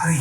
pari.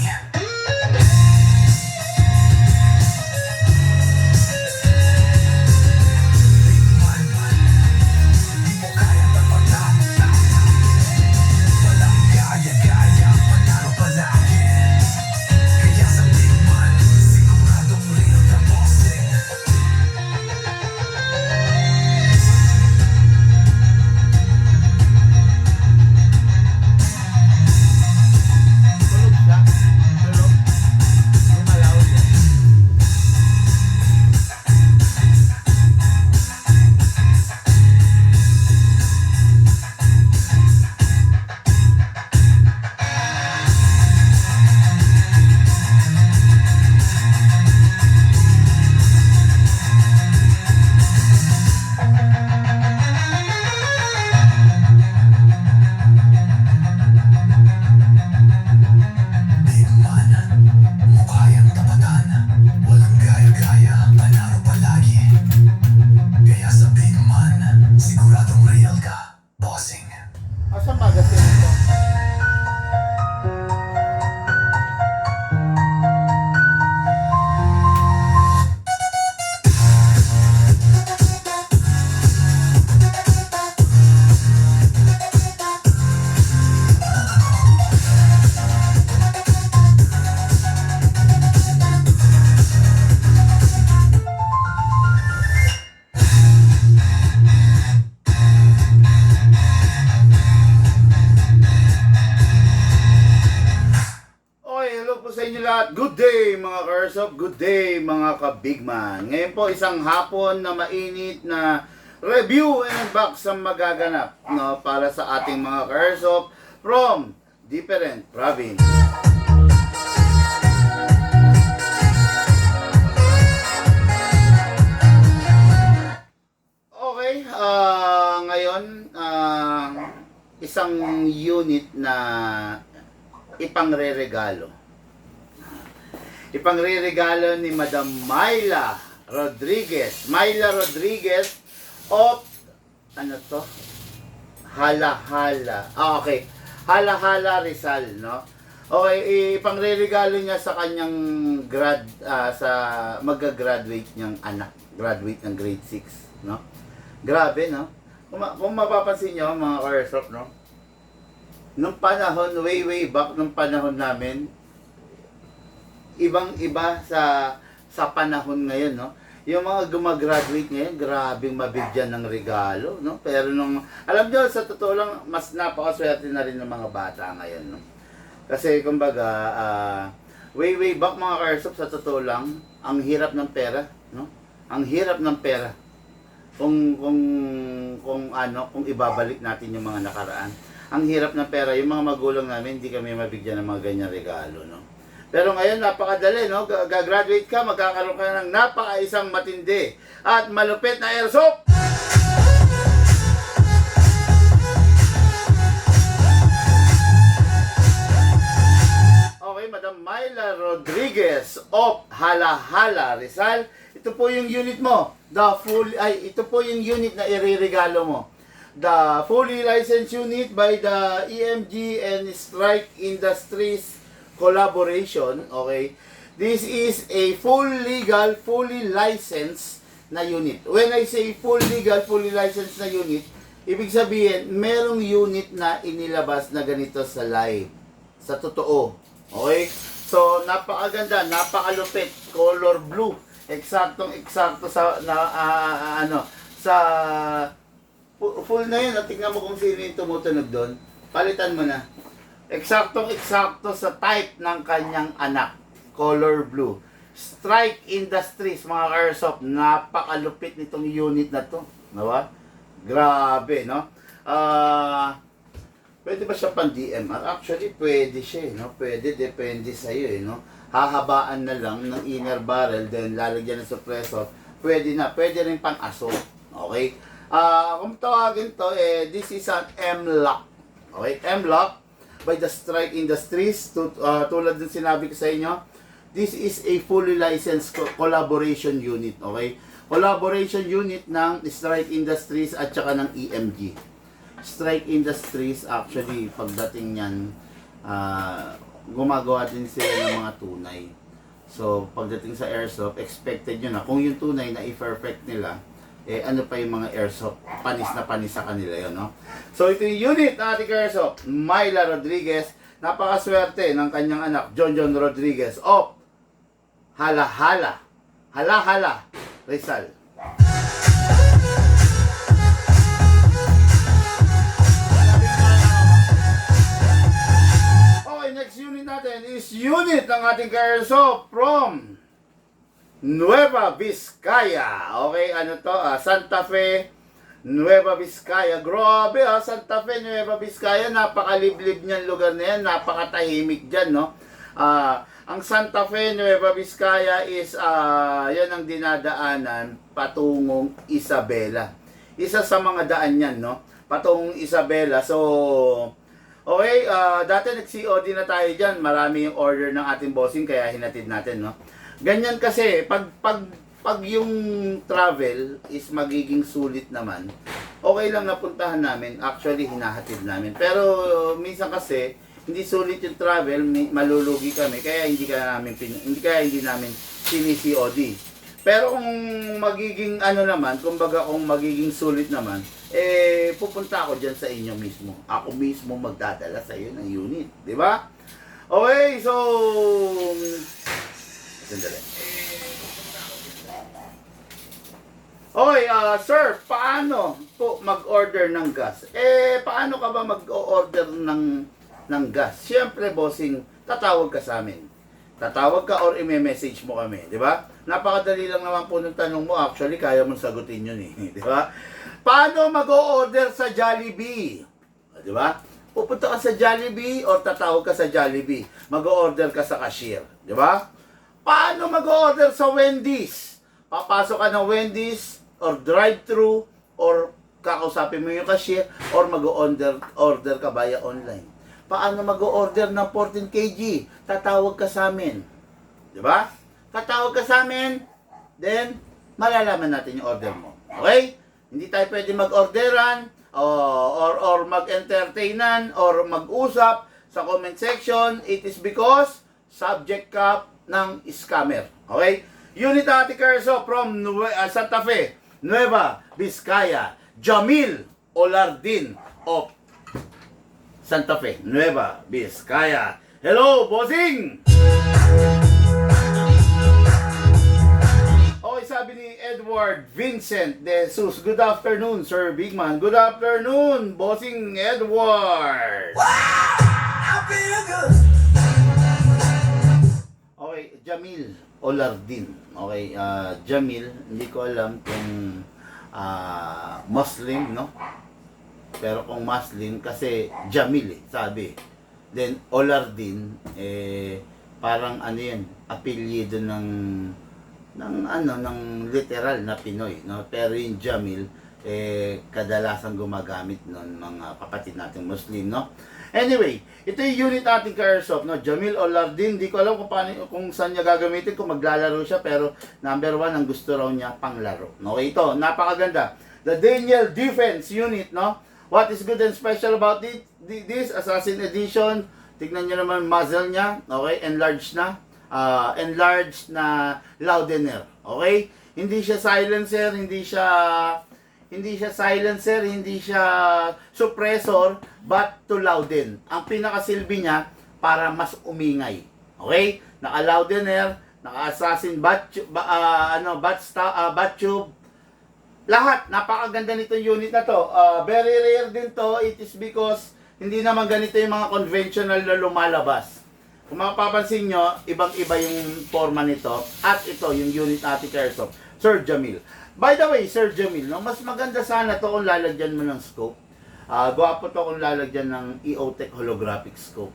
Asan magazine ito? Hello po sa inyo lahat. Good day mga Karsop, good day mga ka-Bigman. Ngayon po isang hapon na mainit na review and unbox ang magaganap, no, para sa ating mga Karsop from different province. Okay, ngayon isang unit na ipangreregalo ni Madam Myla Rodriguez. Myla Rodriguez of ano to? Hala-hala. Okay. Hala-hala Rizal, no? Okay, ipangreregalo niya sa kanyang sa magga-graduate niyang anak. Graduate ng grade 6, no? Grabe, no? Kung mapapansin niyo mga Karsop, no? Nung panahon, way back nung panahon namin, ibang-iba sa panahon ngayon, no? Yung mga gumagraduate ngayon, grabing mabigyan ng regalo, no? Pero nung, alam nyo, sa totoo lang, mas napakaswerte na rin ng mga bata ngayon, no? Kasi, kumbaga, way back mga Karsop, sa totoo lang, ang hirap ng pera, no? Ang hirap ng pera. Kung ibabalik natin yung mga nakaraan. Ang hirap ng pera, yung mga magulang namin, hindi kami mabigyan ng mga ganyan regalo, no? Pero ngayon, napakadali, no? Gagraduate ka, magkakaroon ka ng napakaisang matindi at malupit na airsoft! Okay, Madam Myla Rodriguez of Hala-hala Rizal. Ito po yung unit mo. Ito po yung unit na iririgalo mo. The fully licensed unit by the EMG and Strike Industries collaboration, okay? This is a full legal, fully licensed na unit. When I say full legal, fully licensed na unit, ibig sabihin, merong unit na inilabas na ganito sa live. Sa totoo. Okay? So, napakaganda, napakalupit, color blue. Eksaktong-eksakto sa sa full na yun. Tingnan mo kung sino yung tumutunog doon. Palitan mo na. Eksaktong-eksakto sa type ng kanyang anak. Color blue. Strike Industries, mga Karsop. Napakalupit nitong unit na to. Diba? Grabe, no? Pwede ba siya pan-DMR? Actually, pwede siya, no? Pwede, depende sa'yo, no? Hahabaan na lang ng inner barrel, then lalagyan ng suppressor. Pwede na. Pwede rin pang-assault. Okay? Kung tawagin to, this is an M-Lock. Okay? M-Lock by the Strike Industries. Tulad ng sinabi ko sa inyo, this is a fully licensed collaboration unit. Okay? Collaboration unit ng Strike Industries at saka ng EMG. Strike Industries, actually, pagdating yan, gumagawa din sila ng mga tunay. So, pagdating sa airsoft, expected nyo na kung yung tunay na i-perfect nila, ano pa yung mga airsoft, panis na panis sa kanila yun, no? So, ito yung unit ng ating airsoft, Myla Rodriguez. Napakaswerte ng kanyang anak, John Rodriguez of Hala-Hala, Rizal. Okay, next unit natin is unit ng ating airsoft from Nueva Vizcaya. Okay, ano to? Santa Fe, Nueva Vizcaya. Grabe Santa Fe, Nueva Vizcaya. Napakaliblib niyan lugar na yan. Napakatahimik dyan, no? Ang Santa Fe, Nueva Vizcaya is, yan ang dinadaanan patungong Isabela. Isa sa mga daan yan, no? Patungong Isabela. So, okay, dati nag-COD na tayo dyan. Marami yung order ng ating bossing, kaya hinatid natin, no? Ganyan kasi, pag yung travel is magiging sulit naman, okay lang napuntahan namin, actually hinahatid namin. Pero minsan kasi, hindi sulit yung travel, malulugi kami, kaya hindi namin sini-COD. Pero kung magiging ano naman, kumbaga kung magiging sulit naman, pupunta ako dyan sa inyo mismo. Ako mismo magdadala sa iyo ng unit, di ba? Okay, so sandali. Okay, sir, paano po mag-order ng gas? Paano ka ba mag-order ng gas? Siyempre, bossing, tatawag ka sa amin. Tatawag ka or i-message mo kami, di ba? Napakadali lang naman po ng tanong mo. Actually, kaya mong sagutin yun di ba? Paano mag-order sa Jollibee? Di ba? Pupunta ka sa Jollibee or tatawag ka sa Jollibee. Mag-order ka sa cashier, di ba? Paano mag-order sa Wendy's? Papasok ka ng Wendy's or drive-thru or kakausapin mo yung cashier or mag-order ka via online. Paano mag-order ng 14 kg? Tatawag ka sa amin. Di ba? Tatawag ka sa amin, then malalaman natin yung order mo. Okay? Hindi tayo pwede mag-orderan or mag-entertainan or mag-usap sa comment section. It is because subject ka ng scammer. Okay? Unit Aticarso from Santa Fe, Nueva Vizcaya, Jamil Olardin of Santa Fe, Nueva Vizcaya. Hello, bossing! Okay, sabi ni Edward Vincent De Jesus. Good afternoon, Sir Bigman. Good afternoon, bossing Edward. Wow! I feel good. Okay, Jamil Olardin. Okay, Jamil, hindi ko alam kung Muslim, no? Pero kung Muslim, kasi Jamil sabi. Then, Olardin, parang ano yan, apelyido ng literal na Pinoy, no? Pero yung Jamil, kadalasan gumagamit nun mga kapatid nating Muslim, no? Anyway, ito yung unit nating ka-airsoft, no? Jamil Olardin, di ko alam kung saan niya gagamitin, kung maglalaro siya, pero number 1, ang gusto raw niya, panglaro. Okay, ito, napakaganda. The Daniel Defense Unit, no? What is good and special about this Assassin Edition? Tignan nyo naman muzzle niya, okay? Enlarged na Loudener, okay? Hindi siya silencer, hindi siya suppressor, but to louden. Ang pinakasilbi niya para mas umingay. Okay? Naka-Loudener, naka-assassin bat tube. Lahat, napakaganda nitong unit na to. Very rare din to. It is because hindi naman ganito yung mga conventional na lumalabas. Kung mapapansin nyo, ibang-iba yung forma nito. At ito, yung unit natin airsoft, Sir Jamil. By the way, Sir Jamil, no, mas maganda sana to kung lalagyan mo ng scope. Gwapo to kung lalagyan ng EOTech holographic scope.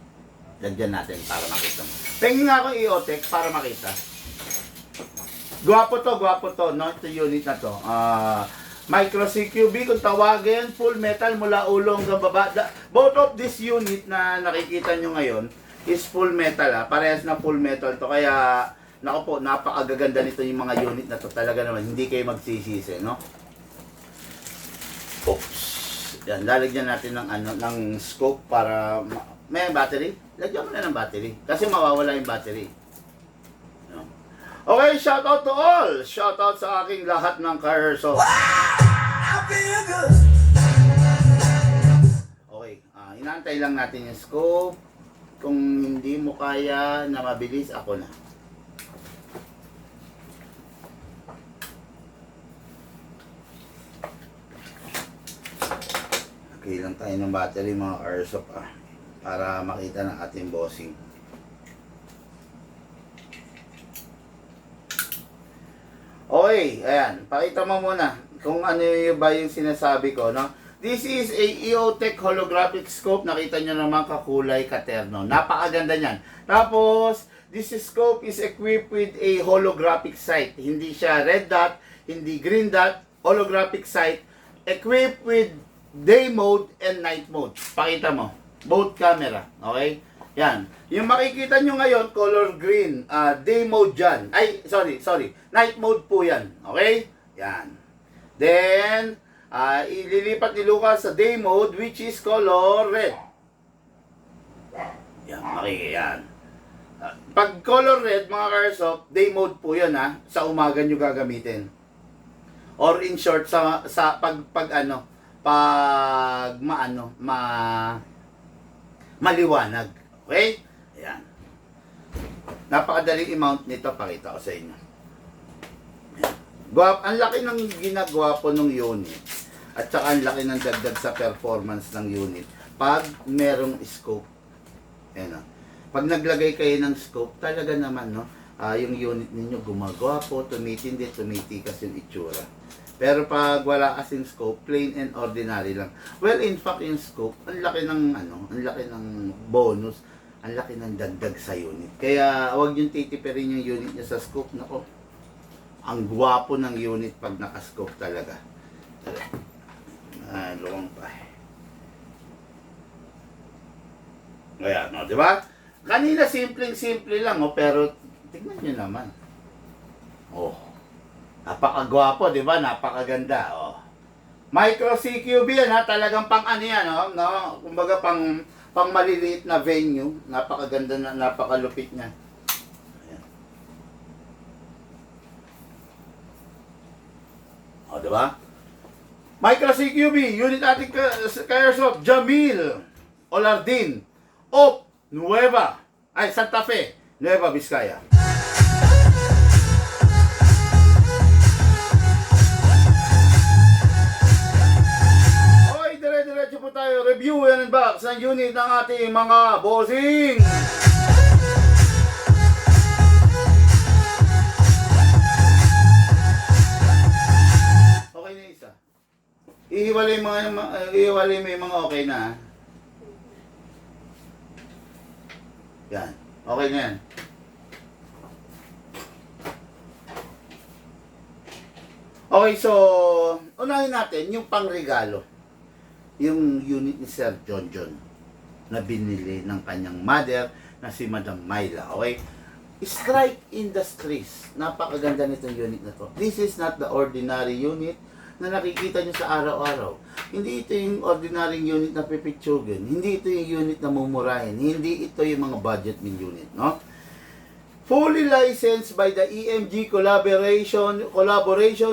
Lagyan natin para makita mo. Tingin nga akong EOTech para makita. Gwapo to, no? Ito unit na to. Micro CQB kung tawagin, full metal mula ulo hanggang baba. Both of this unit na nakikita nyo ngayon is full metal, parehas na full metal to. Kaya nako po, napakagaganda nito yung mga unit na to. Talaga naman, hindi kayo magsisisi, no? Oops. Yan, lalagyan natin ng scope para may battery. lagyan mo na ng battery. Kasi mawawala yung battery. No? Okay, shout out to all. Shout out sa aking lahat ng car-airsoft. Wow! I feel good. Okay, inaantay lang natin yung scope. Kung hindi mo kaya na mabilis, ako na. Okay lang tayo ng battery mga airsoft para makita ng ating bossing. Okay, ayan. Pakita mo muna kung ano ba yung sinasabi ko, no? This is a EOTech holographic scope. Nakita nyo naman kakulay katerno. Napakaganda niyan. Tapos, this scope is equipped with a holographic sight. Hindi siya red dot, hindi green dot, holographic sight. Equipped with day mode and night mode. Pakita mo. Both camera. Okay? Yan. Yung makikita nyo ngayon, color green. Day mode dyan. Ay, sorry. Night mode po yan. Okay? Yan. Then, ililipat ni Lucas sa day mode, which is color red. Yan. Yan. Pag color red, mga Carsoft, day mode po yan sa umaga nyo gagamitin. Or in short, sa maliwanag. Okay? Ayan. Napakadaling i-mount nito, pakita ko sa inyo. Ang laki ng ginagawa po ng unit. At saka ang laki ng dagdag sa performance ng unit. Pag merong scope. Ayan. Pag naglagay kayo ng scope, talaga naman, no? Yung unit ninyo gumagawa po, tumitindi, tumitikas yung itsura. Pero pag wala kasing scope, plain and ordinary lang. Well, in fact, yung scope, ang laki ng bonus, ang laki ng dagdag sa unit. Kaya, huwag yung titipirin yung unit niya sa scope. Nako, ang gwapo ng unit pag naka-scope talaga. Luwang pa. Kaya, no, di ba? Kanina, simple lang, pero tingnan nyo naman. Napakagwapo, di ba? Napakaganda, Micro CQB yan, talagang pang ano yan, no? Kumbaga pang maliliit na venue. Napakaganda na, napakalupit niya. Ayan. Di ba? Micro CQB, unit ating Carsoft, Jamil Olardin, of Santa Fe, Nueva Vizcaya. Diretso po tayo, review and unbox ng unit ng ating mga bossing. Okay na isa. Ihiwalay mo yung mga okay na. Yan. Okay na yan. Okay, so unahin natin yung pangregalo. Yung unit ni Sir John na binili ng kanyang mother na si Madam Myla. Okay? Strike Industries. Napakaganda nitong unit na to. This is not the ordinary unit na nakikita nyo sa araw-araw. Hindi ito yung ordinary unit na pipitsugin. Hindi ito yung unit na mumurahin. Hindi ito yung mga budget min unit. No? Fully licensed by the EMG collaboration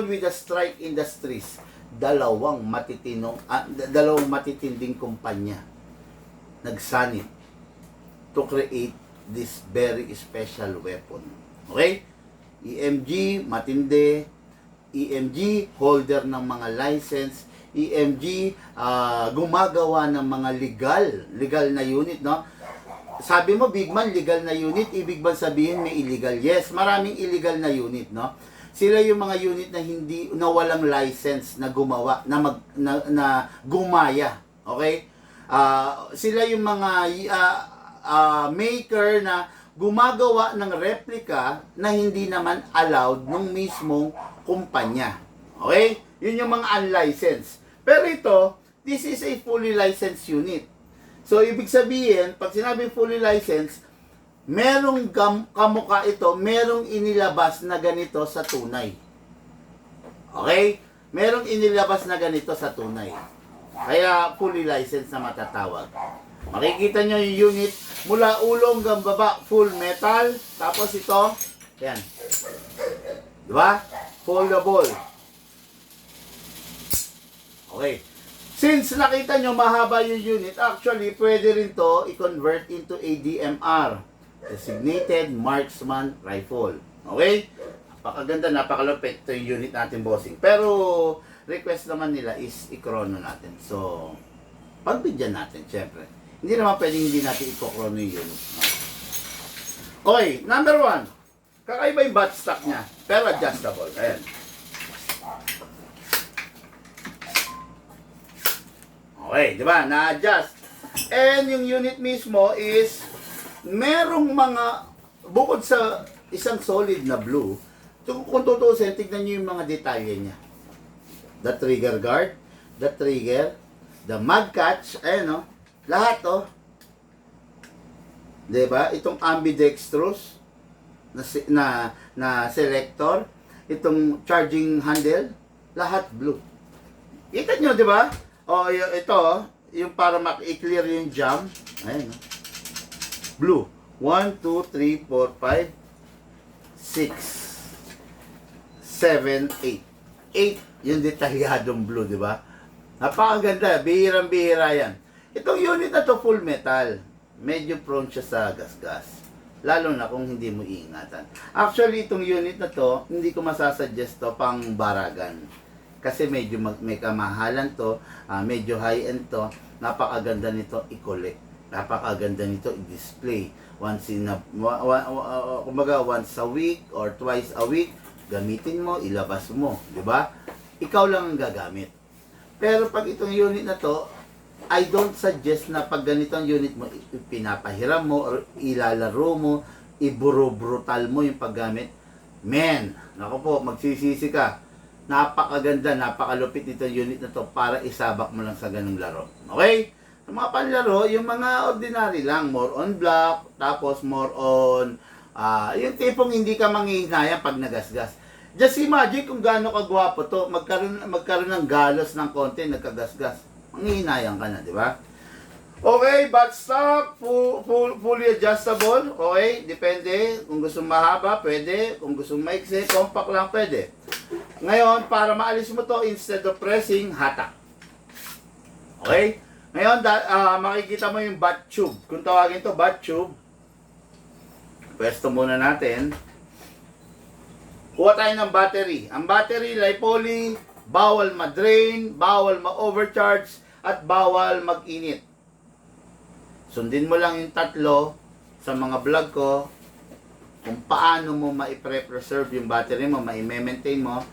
with the Strike Industries. Dalawang matitinding kumpanya nagsanit to create this very special weapon. Okay? EMG, matindi. EMG, holder ng mga license. EMG, gumagawa ng mga legal na unit, no? Sabi mo, big man, legal na unit, ibig ba sabihin may illegal? Yes, maraming illegal na unit, no? Sila yung mga unit na walang license na gumawa, na gumaya. Okay? Sila yung mga maker na gumagawa ng replica na hindi naman allowed nung mismong kumpanya. Okay? Yun yung mga unlicensed. Pero ito, this is a fully licensed unit. So, ibig sabihin, pag sinabing fully licensed, merong kamukha ito, merong inilabas na ganito sa tunay. Okay? Merong inilabas na ganito sa tunay. Kaya fully licensed na matatawag. Makikita nyo yung unit mula ulo hanggang baba, full metal. Tapos ito, yan. Diba? Foldable. Okay. Since nakita nyo mahaba yung unit, actually, pwede rin to i-convert into ADMR. Designated Marksman Rifle. Okay? Napakaganda, napakalupit ito yung unit natin, bossing. Pero, request naman nila is i-chrono natin. So, pagbigyan natin, syempre. Hindi naman pwedeng hindi natin i-chrono yung unit. Okay, number 1. Kakaiba yung butt stock niya, pero adjustable. Ayan. Okay, di ba? Na-adjust. And yung unit mismo is merong mga, bukod sa isang solid na blue, kung tutusin, tignan nyo yung mga detalye niya. The trigger guard, the trigger, the mag catch, ayan o, lahat o. Diba? Itong ambidextrous na selector, itong charging handle, lahat blue. Kita nyo, di ba? O, ito, yung para mak-clear yung jam, ayan o. Blue. 1, 2, 3, 4, 5, 6, 7, 8. 8 yung detalyadong blue, di ba? Napakaganda, bihirang-bihira yan. Itong unit na to full metal. Medyo prone siya sa gas-gas. Lalo na kung hindi mo iingatan. Actually, itong unit na to, hindi ko masasuggest to pang baragan. Kasi medyo may kamahalan to, medyo high-end to. Napakaganda nito i-collect. Napakaganda nito i-display. Once a week or twice a week, gamitin mo, ilabas mo, di ba? Ikaw lang ang gagamit. Pero pag itong unit na to, I don't suggest na pag ganitong unit mo, pinapahiram mo or ilalaro mo, iburo-brutal mo yung paggamit. Men, naku po, magsisisi ka. Napakaganda, napakalupit nitong unit na to para isabak mo lang sa ganung laro. Okay? Ang mga panlaro, yung mga ordinary lang, more on block, tapos more on, yung tipong hindi ka manghihinayang pag nagasgas. Just imagine kung gaano kagwapo to, magkaroon ng galos ng konti, nagkagasgas. Manghihinayang ka na, di ba? Okay, butt stock, fully adjustable, okay, depende, kung gusto mahaba, pwede, kung gusto maiksi, compact lang, pwede. Ngayon, para maalis mo to, instead of pressing, hatak. Okay? Ngayon, makikita mo yung butt tube. Kung tawagin to butt tube, pwesto muna natin. Kuha tayo ng battery. Ang battery, lipoly, bawal ma-drain, bawal ma-overcharge, at bawal mag-init. Sundin mo lang yung tatlo sa mga vlog ko kung paano mo ma-preserve yung battery mo, ma-maintain mo,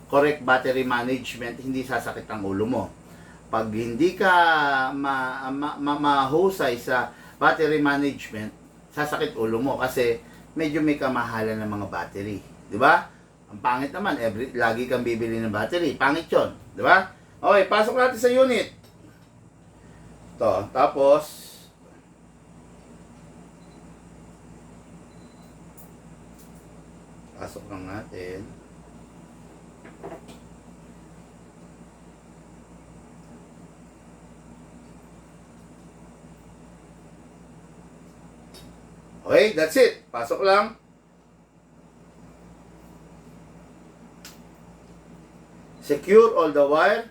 correct battery management, hindi sasakit ang ulo mo. Pag hindi ka mahusay sa battery management, sasakit ulo mo kasi medyo may kamahalan ng mga battery. Di ba? Ang pangit naman, lagi kang bibili ng battery. Pangit yun. Di ba? Okay, pasok natin sa unit. Ito, tapos, pasok lang natin. Okay, that's it. Pasok lang. Secure all the wire.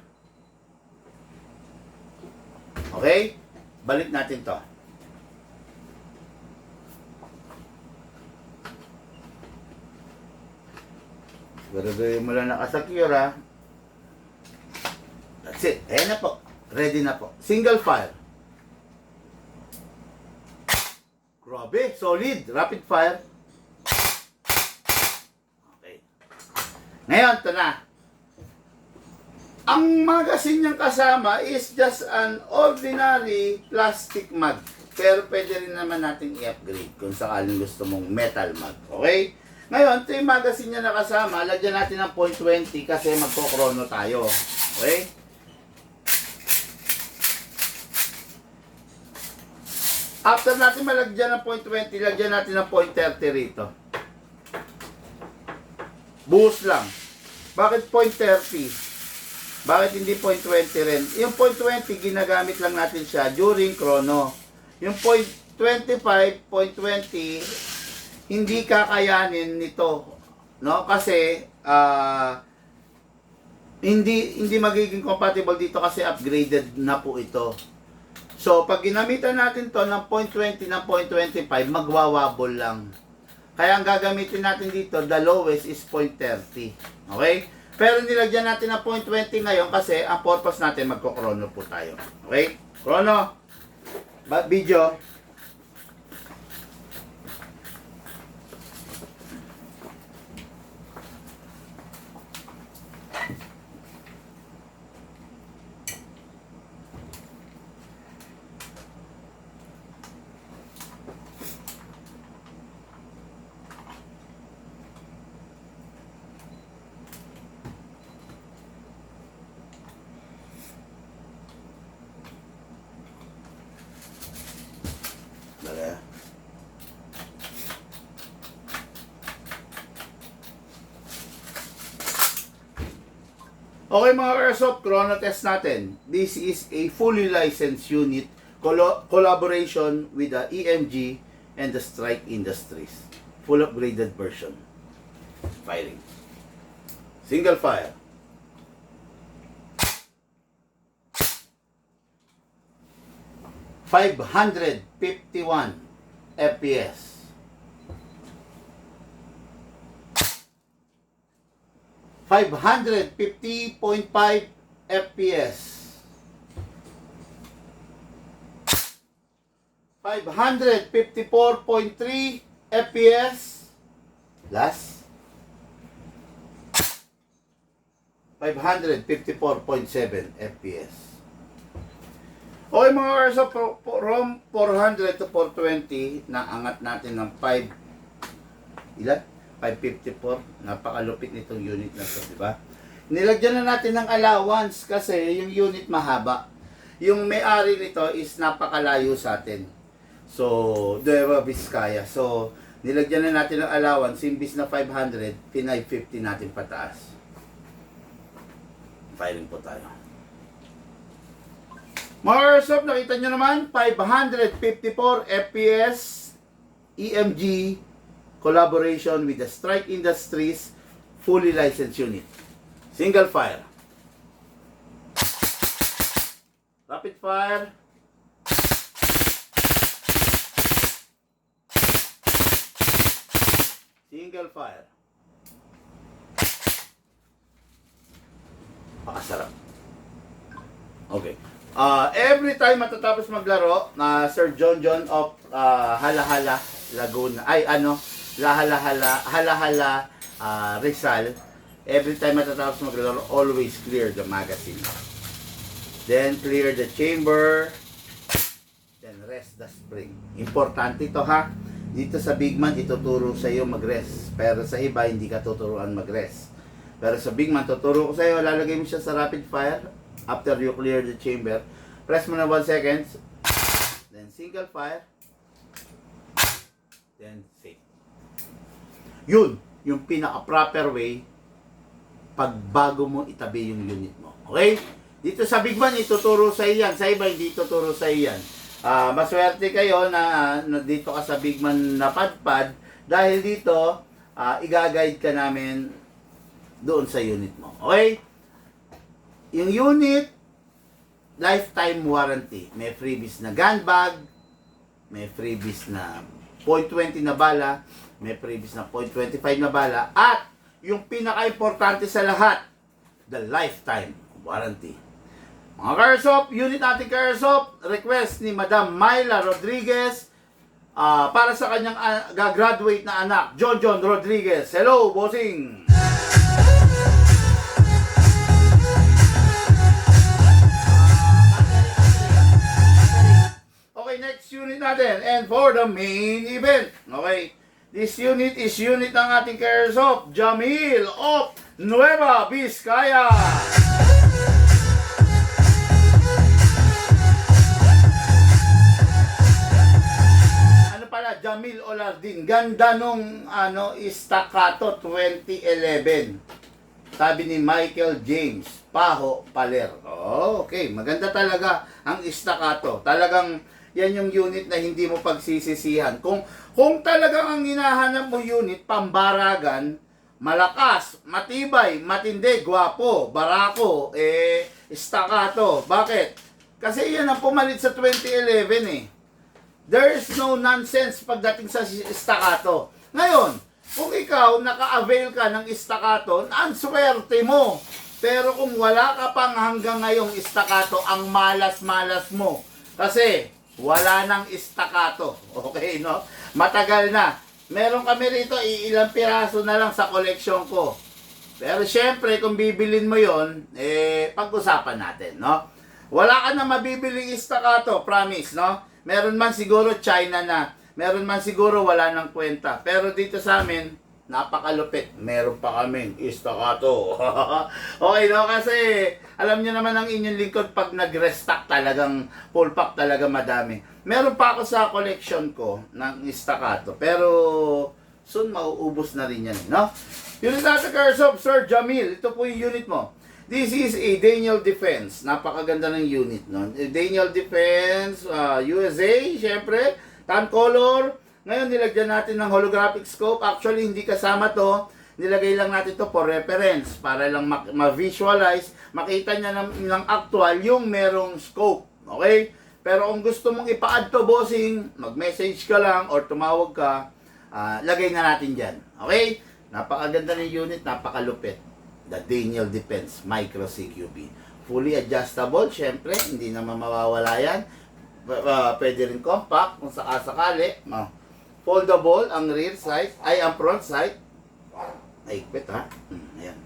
Okay? Balik natin to. Siguraduhin mo lang nakasecure, ha. That's it. Ayan na po. Ready na po. Single fire. Grabe, solid, rapid fire. Okay. Ngayon, ito na. Ang magazine niyang kasama is just an ordinary plastic mag. Pero pwede rin naman natin i-upgrade kung sakaling gusto mong metal mag. Okay? Ngayon, ito yung magazine niya na kasama. Lagyan natin ng 0.20 kasi magkokrono tayo. Okay? After natin malagyan ng 0.20, lagyan natin ng 0.30 rito. Buhos lang. Bakit 0.30? Bakit hindi 0.20 rin? Yung 0.20, ginagamit lang natin siya during chrono. Yung 0.25, 0.20, hindi kakayanin nito, no? Kasi hindi magiging compatible dito kasi upgraded na po ito. So, pag ginamitan natin to ng 0.20 ng 0.25, magwawabol lang. Kaya ang gagamitin natin dito, the lowest is 0.30. Okay? Pero nilagyan natin ng 0.20 ngayon kasi ang purpose natin, magko-chrono po tayo. Okay? Chrono. Video. Dali. Okay mga Airsoft, chrono test natin. This is a fully licensed unit collaboration with the EMG and the Strike Industries. Full upgraded version. Firing. Single fire. (551 FPS). 550.5 FPS. 554.3 FPS. Last. 554.7 FPS. Okay mga Airsoft, from 400 to 420, naangat natin ng 5, 554. Napakalupit nitong unit na to, di ba? Nilagyan na natin ng allowance kasi yung unit mahaba. Yung may-ari nito is napakalayo sa atin. So, Nueva Vizcaya. So, nilagyan na natin ng allowance, imbis na 500, 550 natin pataas. Firing po tayo. Mga Airsoft, nakita nyo naman, 554 FPS, EMG, collaboration with the Strike Industries, fully licensed unit. Single fire. Rapid fire. Single fire. Pakasarap. Okay. Every time matatapos maglaro, Sir John of Halahala, Laguna, Halahala, Rizal, every time matatapos maglaro, always clear the magazine. Then clear the chamber. Then rest the spring. Importante ito ha. Dito sa Bigman, ituturo sa iyo mag-rest. Pero sa iba, hindi ka tuturuan mag-rest. Pero sa Bigman, tuturo ko sa iyo, lalagay mo siya sa rapid fire. After you clear the chamber, press mo na 1 second. Then single fire. Then safe. Yun, yung pinaka-proper way pag bago mo itabi yung unit mo. Okay? Dito sa Bigman, ituturo sa iyan. Sa iba, hindi ituturo sa iyan. Maswerte kayo na dito ka sa Bigman napadpad dahil dito, i-guide ka namin doon sa unit mo. Okay? Yung unit, lifetime warranty. May freebies na gun bag, may freebies na 0.20 na bala, may freebies na 0.25 na bala, at yung pinaka-importante sa lahat, the lifetime warranty. Mga Airsoft, unit natin Airsoft, request ni Madam Myla Rodriguez para sa kanyang gagraduate na anak, John Rodriguez. Hello, bossing! Okay, next unit natin. And for the main event. Okay. This unit is unit ng ating Airsoft, Jamil of Nueva Vizcaya. Ano pala, Jamil Olardin. Ganda nung staccato 2011. Sabi ni Michael James, Paho Paler. Oh, okay, maganda talaga ang staccato. Talagang yan yung unit na hindi mo pagsisisihan. Kung talagang ang hinahanap mo unit, pambaragan, malakas, matibay, matindi, gwapo, barako, staccato. Bakit? Kasi yan ang pumalit sa 2011 eh. There's no nonsense pagdating sa staccato. Ngayon, kung ikaw naka-avail ka ng staccato, ang swerte mo. Pero kung wala ka pang hanggang ngayong staccato, ang malas-malas mo. Kasi wala nang staccato. Okay, no? Matagal na. Meron kami rito, ilang piraso na lang sa collection ko. Pero syempre, kung bibilin mo yon, pag-usapan natin, no? Wala ka na mabibiling staccato, promise, no? Meron man siguro China na. Meron man siguro wala nang kwenta. Pero dito sa amin, napakalupit. Meron pa kaming staccato. Okay, no? Kasi alam niyo naman ang inyong lingkod pag nag-restock talagang full pack talaga madami. Meron pa ako sa collection ko ng staccato. Pero soon mauubos na rin yan, no? Unit natin, Curse Sir Jamil. Ito po yung unit mo. This is a Daniel Defense. Napakaganda ng unit, no? Daniel Defense, USA, syempre. Tan color. Ngayon, nilagyan natin ng holographic scope. Actually, hindi kasama to. Nilagay lang natin to for reference. Para lang ma-visualize. Makita niya ng actual yung merong scope. Okay? Pero kung gusto mong ipa-add to, bossing, mag-message ka lang or tumawag ka, lagay na natin dyan. Okay? Napakaganda ng unit. Napakalupit. The Daniel Defense Micro CQB. Fully adjustable. Syempre, hindi naman mawawala yan. Pwede rin compact kung sakasakali. Foldable ang rear side, ay ang front side. Ay, ikpit ha. Ayan.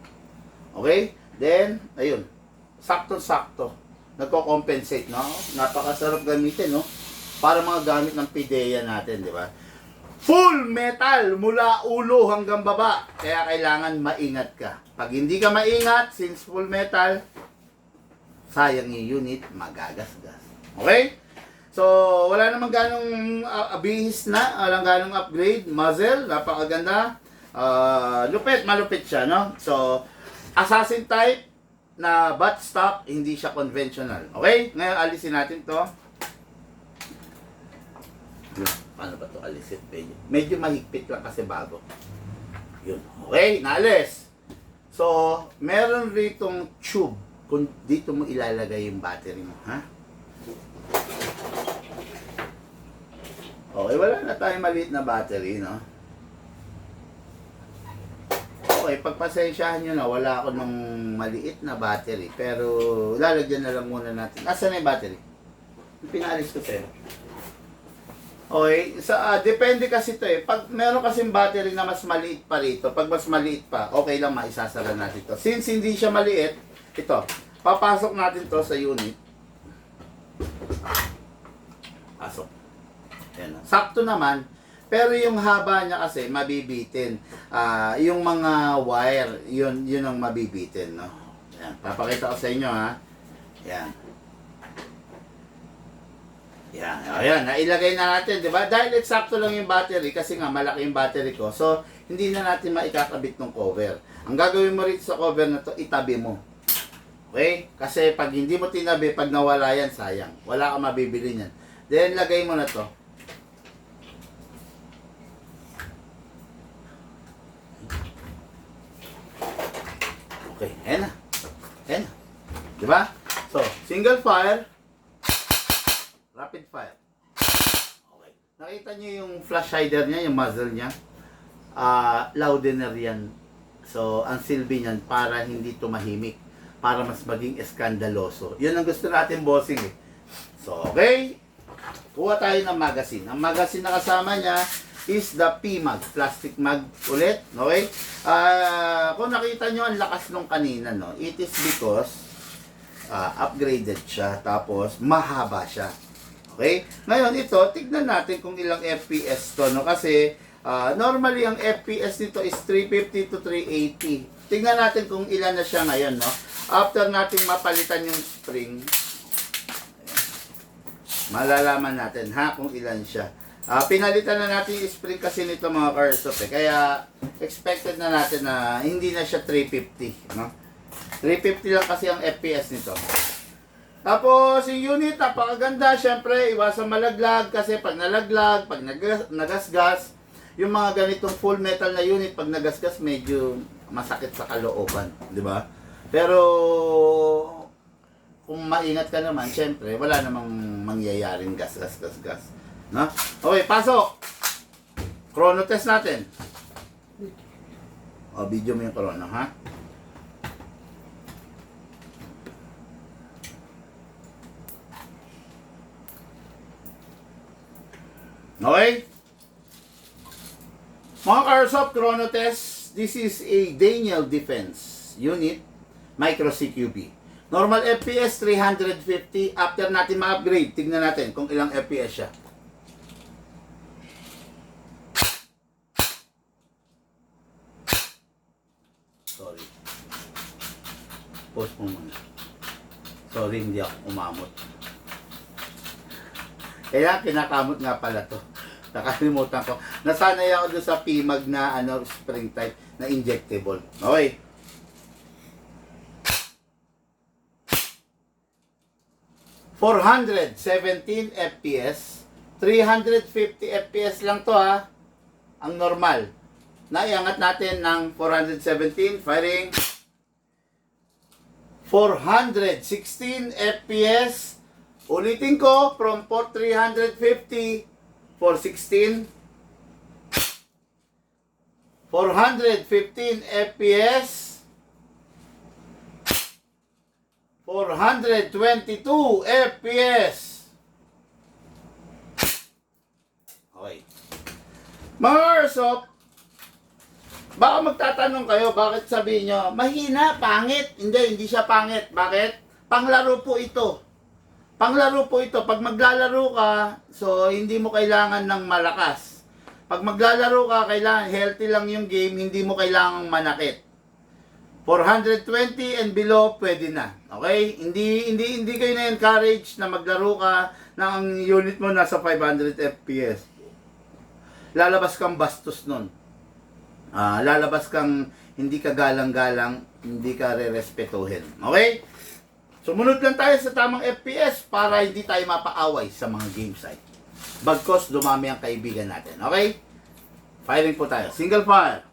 Okay? Then, ayun. Sakto-sakto. Nagko-compensate, no? Napakasarap gamitin, no? Para mga gamit ng PIDEA natin, di ba? Full metal mula ulo hanggang baba. Kaya kailangan maingat ka. Pag hindi ka maingat, since full metal, sayang yung unit, magagasgas. Okay? So, wala namang ganong bihis na, walang ganong upgrade. Muzzle, napakaganda. Lupit, malupit siya, no? So, assassin type na butt stop, hindi siya conventional. Okay? Ngayon, alisin natin to. Paano ba to alisin? Medyo mahigpit lang kasi bago. Yun. Okay, naalis. So, meron ritong tube kung dito mo ilalagay yung battery mo, ha? Okay, wala na tayong maliit na battery, no? Okay, pagpasensyahan nyo na, wala ako ng maliit na battery. Pero, lalagyan na lang muna natin. Nasaan na yung battery? Pinalis ko sa'yo. Okay, depende kasi ito eh. Pag meron kasing battery na mas maliit pa rito, pag mas maliit pa, okay lang maisasara natin ito. Since hindi siya maliit, ito, papasok natin to sa unit. Pasok. Yan. Sakto naman, pero yung haba niya kasi mabibitin. Yung mga wire, yun ang mabibitin, no? Yan, papakita ko sa inyo, ha. Yan. Yan, ayan, nailagay na natin, di ba? Dahil eksakto lang yung battery, kasi nga malaki yung battery ko, so hindi na natin maikakabit ng cover. Ang gagawin mo rito sa cover na to, itabi mo. Okay? Kasi pag hindi mo tinabi, pag nawala yan, sayang. Wala kang mabibili niyan. Then, lagay mo na to. Okay, ayan na. Ayan na. Diba? So, single fire, rapid fire. Okay. Nakita niyo yung flash hider niya, yung muzzle niya. Loudener yan. So, ang silbi niyan para hindi tumahimik. Para mas maging eskandaloso. Yun ang gusto natin, bossing eh. So, okay. Kuha tayo ng magazine. Ang magazine na kasama niya is the P-mag. Plastic mag ulit. Okay? Kung nakita nyo ang lakas nung kanina, no? It is because upgraded siya. Tapos, mahaba siya. Okay? Ngayon, ito, tignan natin kung ilang FPS to, no? Kasi, normally, ang FPS nito is 350 to 380. Tignan natin kung ilan na siya ngayon, no? After nating mapalitan yung spring, malalaman natin, ha, kung ilan siya. Pinalitan na natin yung spring kasi nito mga Carsop, eh. Kaya, expected na natin na hindi na siya 350, no? 350 lang kasi ang FPS nito. Tapos, yung unit, napakaganda. Siyempre, iwasan malaglag kasi pag nalaglag, pag nagasgas, yung mga ganitong full metal na unit, pag nagasgas, medyo masakit sa kalooban. Di ba? Pero, kung maingat ka naman, siyempre, wala namang mangyayaring gas. No? Okay, pasok! Chrono test natin. O, video mo yung chrono, ha? Okay? Mga Carsoft Chrono Test, this is a Daniel Defense Unit Micro CQB. Normal FPS 350. After natin ma-upgrade, tignan natin kung ilang FPS siya. Sorry. Pause mo muna. Sorry, hindi ako umamot. Kaya kinakamot nga pala to. Nakalimutan ko. Nasanay ako doon sa PMAG na spring type na injectable. Okay. ...417 FPS... ...350 FPS lang to ha... ...ang normal... ...naiangat natin ng 417... ...firing... ...416 FPS... ...ulitin ko... ...from 350... ...416... ...415 FPS... 422 FPS. Okay. Mga Carsoft, baka magtatanong kayo, bakit sabihin nyo, mahina, pangit. Hindi siya pangit. Bakit? Panglaro po ito. Panglaro po ito. Pag maglalaro ka, so hindi mo kailangan ng malakas. Pag maglalaro ka, kailangan healthy lang yung game, hindi mo kailangang manakit. 420 and below, pwede na. Okay? Hindi kayo na-encourage na maglaro ka na ang unit mo nasa 500 FPS. Lalabas kang bastos nun. Lalabas kang hindi ka galang-galang, hindi ka re-respetuhin. Okay? Sumunod lang tayo sa tamang FPS para hindi tayo mapaaway sa mga game site. Bagkos, dumami ang kaibigan natin. Okay? Firing po tayo. Single fire.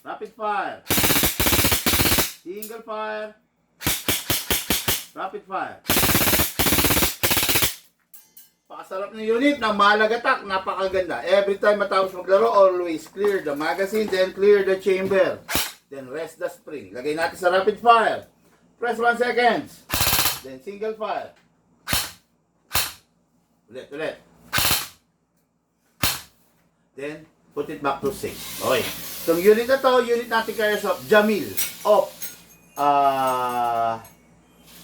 Rapid fire. Single fire. Rapid fire. Pakasarap ng unit ng malagatak. Napakaganda. Every time matapos maglaro, always clear the magazine, then clear the chamber. Then rest the spring. Lagay natin sa rapid fire. Press 1 seconds. Then single fire. Ulit. Then put it back to 6. Okay. Itong unit na to, unit natin Carsoft, Jamil, of,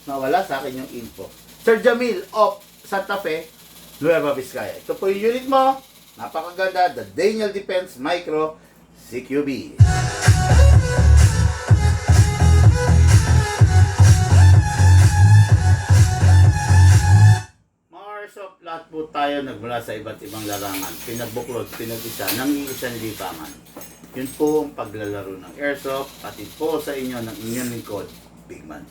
nawala sa akin yung info. Sir Jamil, of Santa Fe, Nueva Vizcaya. Ito po yung unit mo, napakaganda, the Daniel Defense Micro CQB. Carsoft, lahat po tayo nagmula sa iba't ibang larangan, pinagbuklod, pinag-isa, ng iisang libangan. Yun po ang paglalaro ng Airsoft, at po sa inyo ng inyong lingkod, Big Man.